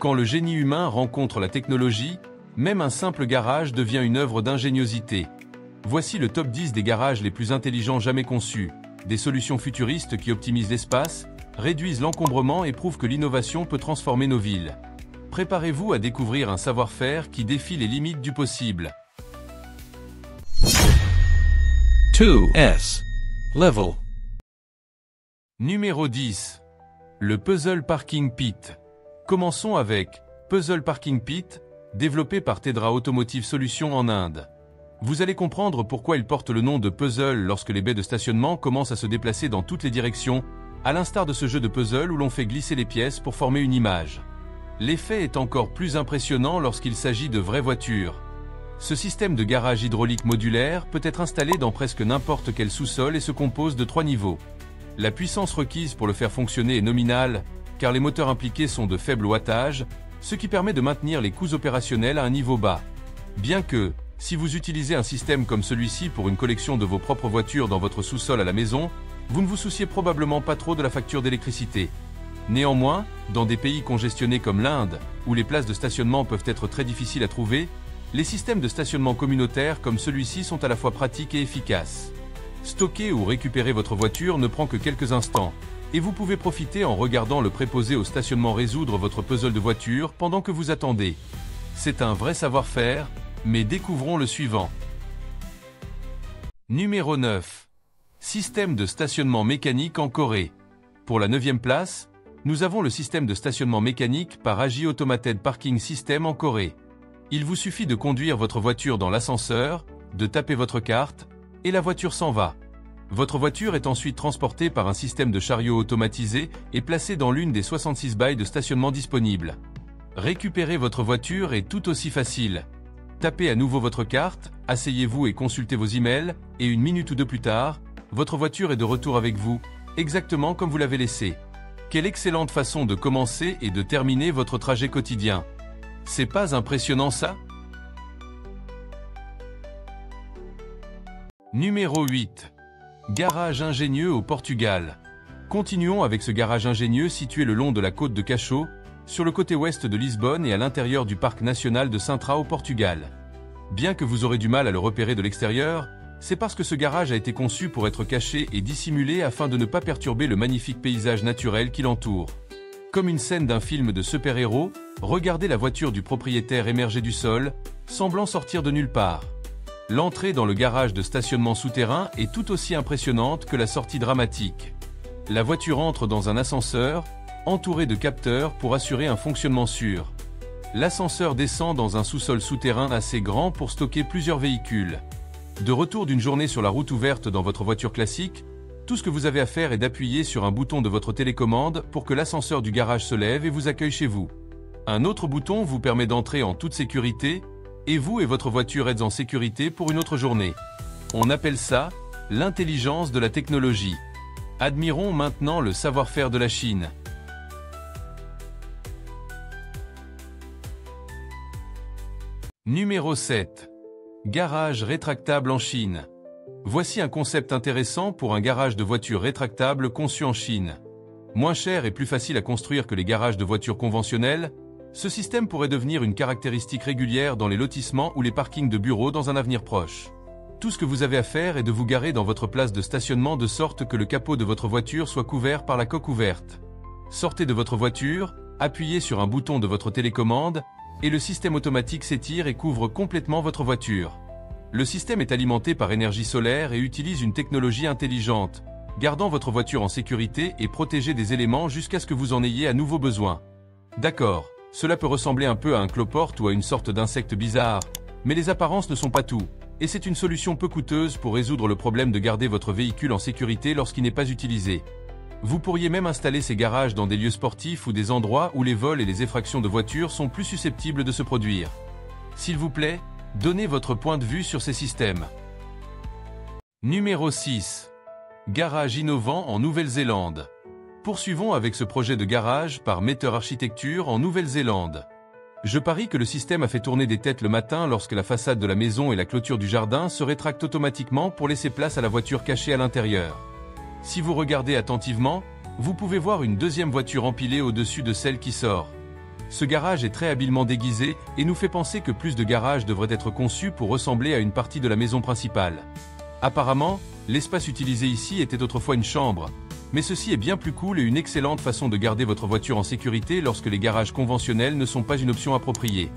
Quand le génie humain rencontre la technologie, même un simple garage devient une œuvre d'ingéniosité. Voici le top 10 des garages les plus intelligents jamais conçus, des solutions futuristes qui optimisent l'espace, réduisent l'encombrement et prouvent que l'innovation peut transformer nos villes. Préparez-vous à découvrir un savoir-faire qui défie les limites du possible. 2S Level. Numéro 10. Le Puzzle Parking Pit. Commençons avec Puzzle Parking Pit, développé par Tedra Automotive Solutions en Inde. Vous allez comprendre pourquoi il porte le nom de puzzle lorsque les baies de stationnement commencent à se déplacer dans toutes les directions, à l'instar de ce jeu de puzzle où l'on fait glisser les pièces pour former une image. L'effet est encore plus impressionnant lorsqu'il s'agit de vraies voitures. Ce système de garage hydraulique modulaire peut être installé dans presque n'importe quel sous-sol et se compose de 3 niveaux. La puissance requise pour le faire fonctionner est nominale, car les moteurs impliqués sont de faible wattage, ce qui permet de maintenir les coûts opérationnels à un niveau bas. Bien que, si vous utilisez un système comme celui-ci pour une collection de vos propres voitures dans votre sous-sol à la maison, vous ne vous souciez probablement pas trop de la facture d'électricité. Néanmoins, dans des pays congestionnés comme l'Inde, où les places de stationnement peuvent être très difficiles à trouver, les systèmes de stationnement communautaires comme celui-ci sont à la fois pratiques et efficaces. Stocker ou récupérer votre voiture ne prend que quelques instants, et vous pouvez profiter en regardant le préposé au stationnement résoudre votre puzzle de voiture pendant que vous attendez. C'est un vrai savoir-faire, mais découvrons le suivant. Numéro 9. Système de stationnement mécanique en Corée. Pour la 9e place, nous avons le système de stationnement mécanique par AGI Automated Parking System en Corée. Il vous suffit de conduire votre voiture dans l'ascenseur, de taper votre carte, et la voiture s'en va. Votre voiture est ensuite transportée par un système de chariot automatisé et placée dans l'une des 66 bails de stationnement disponibles. Récupérer votre voiture est tout aussi facile. Tapez à nouveau votre carte, asseyez-vous et consultez vos emails, et 1 minute ou 2 plus tard, votre voiture est de retour avec vous, exactement comme vous l'avez laissée. Quelle excellente façon de commencer et de terminer votre trajet quotidien. C'est pas impressionnant ça? Numéro 8. Garage ingénieux au Portugal. Continuons avec ce garage ingénieux situé le long de la côte de Cachot, sur le côté ouest de Lisbonne et à l'intérieur du parc national de Sintra au Portugal. Bien que vous aurez du mal à le repérer de l'extérieur, c'est parce que ce garage a été conçu pour être caché et dissimulé afin de ne pas perturber le magnifique paysage naturel qui l'entoure. Comme une scène d'un film de super-héros, regardez la voiture du propriétaire émerger du sol, semblant sortir de nulle part. L'entrée dans le garage de stationnement souterrain est tout aussi impressionnante que la sortie dramatique. La voiture entre dans un ascenseur, entouré de capteurs pour assurer un fonctionnement sûr. L'ascenseur descend dans un sous-sol souterrain assez grand pour stocker plusieurs véhicules. De retour d'une journée sur la route ouverte dans votre voiture classique, tout ce que vous avez à faire est d'appuyer sur un bouton de votre télécommande pour que l'ascenseur du garage se lève et vous accueille chez vous. Un autre bouton vous permet d'entrer en toute sécurité, et vous et votre voiture êtes en sécurité pour une autre journée. On appelle ça l'intelligence de la technologie. Admirons maintenant le savoir-faire de la Chine. Numéro 7. Garage rétractable en Chine. Voici un concept intéressant pour un garage de voitures rétractable conçu en Chine. Moins cher et plus facile à construire que les garages de voitures conventionnels, ce système pourrait devenir une caractéristique régulière dans les lotissements ou les parkings de bureaux dans un avenir proche. Tout ce que vous avez à faire est de vous garer dans votre place de stationnement de sorte que le capot de votre voiture soit couvert par la coque ouverte. Sortez de votre voiture, appuyez sur un bouton de votre télécommande, et le système automatique s'étire et couvre complètement votre voiture. Le système est alimenté par énergie solaire et utilise une technologie intelligente, gardant votre voiture en sécurité et protéger des éléments jusqu'à ce que vous en ayez à nouveau besoin. D'accord, cela peut ressembler un peu à un cloporte ou à une sorte d'insecte bizarre, mais les apparences ne sont pas tout, et c'est une solution peu coûteuse pour résoudre le problème de garder votre véhicule en sécurité lorsqu'il n'est pas utilisé. Vous pourriez même installer ces garages dans des lieux sportifs ou des endroits où les vols et les effractions de voitures sont plus susceptibles de se produire. S'il vous plaît, donnez votre point de vue sur ces systèmes. Numéro 6. Garage innovant en Nouvelle-Zélande. Poursuivons avec ce projet de garage par Meter Architecture en Nouvelle-Zélande. Je parie que le système a fait tourner des têtes le matin lorsque la façade de la maison et la clôture du jardin se rétractent automatiquement pour laisser place à la voiture cachée à l'intérieur. Si vous regardez attentivement, vous pouvez voir une deuxième voiture empilée au-dessus de celle qui sort. Ce garage est très habilement déguisé et nous fait penser que plus de garages devraient être conçus pour ressembler à une partie de la maison principale. Apparemment, l'espace utilisé ici était autrefois une chambre, mais ceci est bien plus cool et une excellente façon de garder votre voiture en sécurité lorsque les garages conventionnels ne sont pas une option appropriée.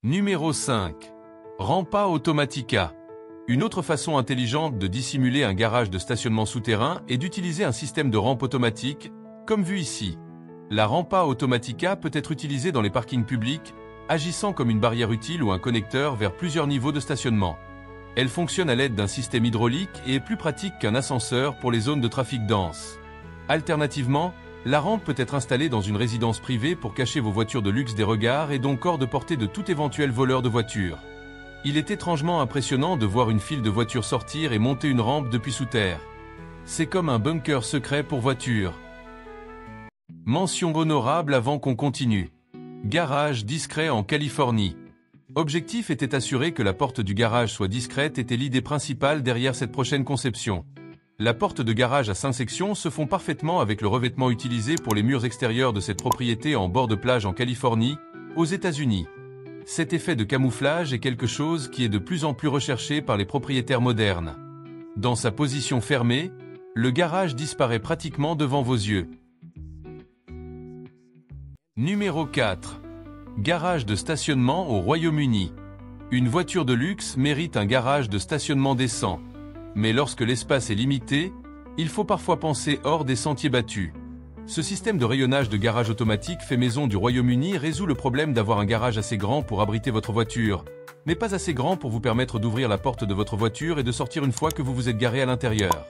Numéro 5. Rampa Automatica. Une autre façon intelligente de dissimuler un garage de stationnement souterrain est d'utiliser un système de rampe automatique, comme vu ici. La Rampa Automatica peut être utilisée dans les parkings publics, agissant comme une barrière utile ou un connecteur vers plusieurs niveaux de stationnement. Elle fonctionne à l'aide d'un système hydraulique et est plus pratique qu'un ascenseur pour les zones de trafic dense. Alternativement, la rampe peut être installée dans une résidence privée pour cacher vos voitures de luxe des regards et donc hors de portée de tout éventuel voleur de voitures. Il est étrangement impressionnant de voir une file de voitures sortir et monter une rampe depuis sous terre. C'est comme un bunker secret pour voitures. Mention honorable avant qu'on continue. Garage discret en Californie. Objectif était assurer que la porte du garage soit discrète était l'idée principale derrière cette prochaine conception. La porte de garage à 5 sections se fond parfaitement avec le revêtement utilisé pour les murs extérieurs de cette propriété en bord de plage en Californie, aux États-Unis. Cet effet de camouflage est quelque chose qui est de plus en plus recherché par les propriétaires modernes. Dans sa position fermée, le garage disparaît pratiquement devant vos yeux. Numéro 4. Garage de stationnement au Royaume-Uni. Une voiture de luxe mérite un garage de stationnement décent. Mais lorsque l'espace est limité, il faut parfois penser hors des sentiers battus. Ce système de rayonnage de garage automatique fait maison du Royaume-Uni résout le problème d'avoir un garage assez grand pour abriter votre voiture, mais pas assez grand pour vous permettre d'ouvrir la porte de votre voiture et de sortir une fois que vous vous êtes garé à l'intérieur.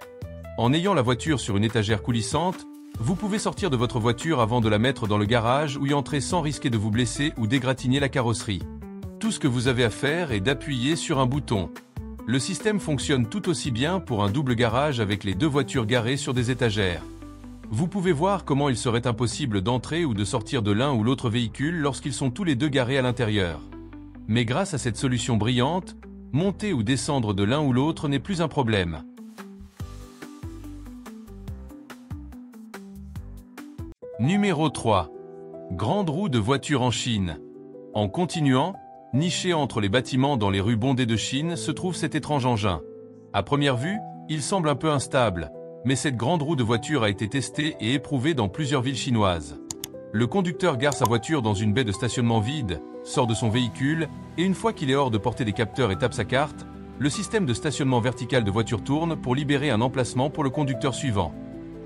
En ayant la voiture sur une étagère coulissante, vous pouvez sortir de votre voiture avant de la mettre dans le garage ou y entrer sans risquer de vous blesser ou d'égratigner la carrosserie. Tout ce que vous avez à faire est d'appuyer sur un bouton. Le système fonctionne tout aussi bien pour un double garage avec les deux voitures garées sur des étagères. Vous pouvez voir comment il serait impossible d'entrer ou de sortir de l'un ou l'autre véhicule lorsqu'ils sont tous les deux garés à l'intérieur. Mais grâce à cette solution brillante, monter ou descendre de l'un ou l'autre n'est plus un problème. Numéro 3. Grande roue de voiture en Chine. En continuant, niché entre les bâtiments dans les rues bondées de Chine se trouve cet étrange engin. À première vue, il semble un peu instable, mais cette grande roue de voiture a été testée et éprouvée dans plusieurs villes chinoises. Le conducteur gare sa voiture dans une baie de stationnement vide, sort de son véhicule, et une fois qu'il est hors de portée des capteurs et tape sa carte, le système de stationnement vertical de voiture tourne pour libérer un emplacement pour le conducteur suivant.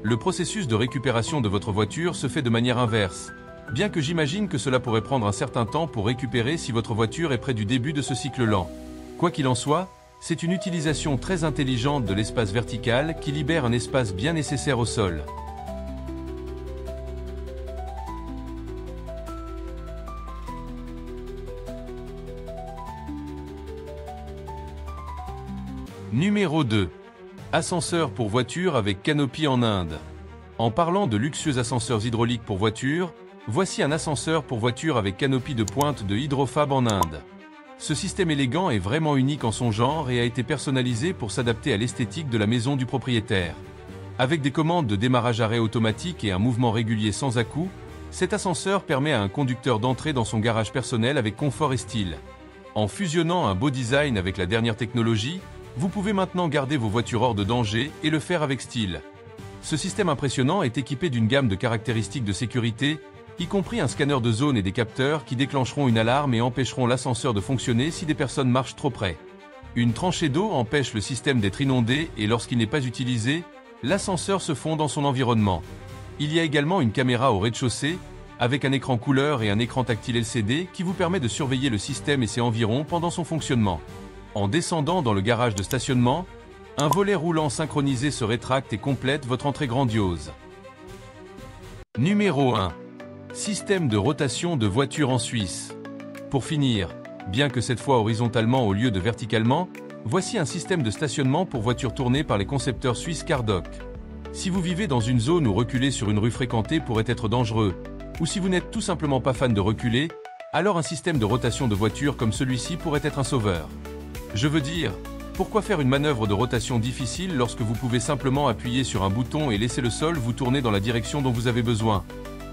Le processus de récupération de votre voiture se fait de manière inverse. Bien que j'imagine que cela pourrait prendre un certain temps pour récupérer si votre voiture est près du début de ce cycle lent. Quoi qu'il en soit, c'est une utilisation très intelligente de l'espace vertical qui libère un espace bien nécessaire au sol. Numéro 2. Ascenseur pour voiture avec canopie en Inde. En parlant de luxueux ascenseurs hydrauliques pour voiture, voici un ascenseur pour voiture avec canopie de pointe de Hydrofab en Inde. Ce système élégant est vraiment unique en son genre et a été personnalisé pour s'adapter à l'esthétique de la maison du propriétaire. Avec des commandes de démarrage-arrêt automatique et un mouvement régulier sans à-coups, cet ascenseur permet à un conducteur d'entrer dans son garage personnel avec confort et style. En fusionnant un beau design avec la dernière technologie, vous pouvez maintenant garder vos voitures hors de danger et le faire avec style. Ce système impressionnant est équipé d'une gamme de caractéristiques de sécurité, y compris un scanner de zone et des capteurs qui déclencheront une alarme et empêcheront l'ascenseur de fonctionner si des personnes marchent trop près. Une tranchée d'eau empêche le système d'être inondé et lorsqu'il n'est pas utilisé, l'ascenseur se fond dans son environnement. Il y a également une caméra au rez-de-chaussée, avec un écran couleur et un écran tactile LCD qui vous permet de surveiller le système et ses environs pendant son fonctionnement. En descendant dans le garage de stationnement, un volet roulant synchronisé se rétracte et complète votre entrée grandiose. Numéro 1. Système de rotation de voiture en Suisse. Pour finir, bien que cette fois horizontalement au lieu de verticalement, voici un système de stationnement pour voitures tourné par les concepteurs suisses Cardoc. Si vous vivez dans une zone où reculer sur une rue fréquentée pourrait être dangereux, ou si vous n'êtes tout simplement pas fan de reculer, alors un système de rotation de voiture comme celui-ci pourrait être un sauveur. Je veux dire, pourquoi faire une manœuvre de rotation difficile lorsque vous pouvez simplement appuyer sur un bouton et laisser le sol vous tourner dans la direction dont vous avez besoin ?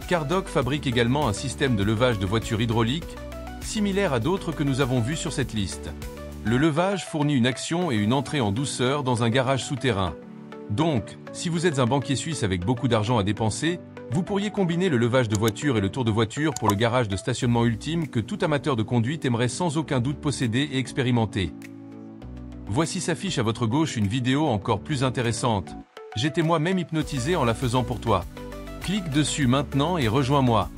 Cardoc fabrique également un système de levage de voitures hydraulique, similaire à d'autres que nous avons vus sur cette liste. Le levage fournit une action et une entrée en douceur dans un garage souterrain. Donc, si vous êtes un banquier suisse avec beaucoup d'argent à dépenser, vous pourriez combiner le levage de voiture et le tour de voiture pour le garage de stationnement ultime que tout amateur de conduite aimerait sans aucun doute posséder et expérimenter. Voici s'affiche à votre gauche une vidéo encore plus intéressante. J'étais moi-même hypnotisé en la faisant pour toi. Clique dessus maintenant et rejoins-moi.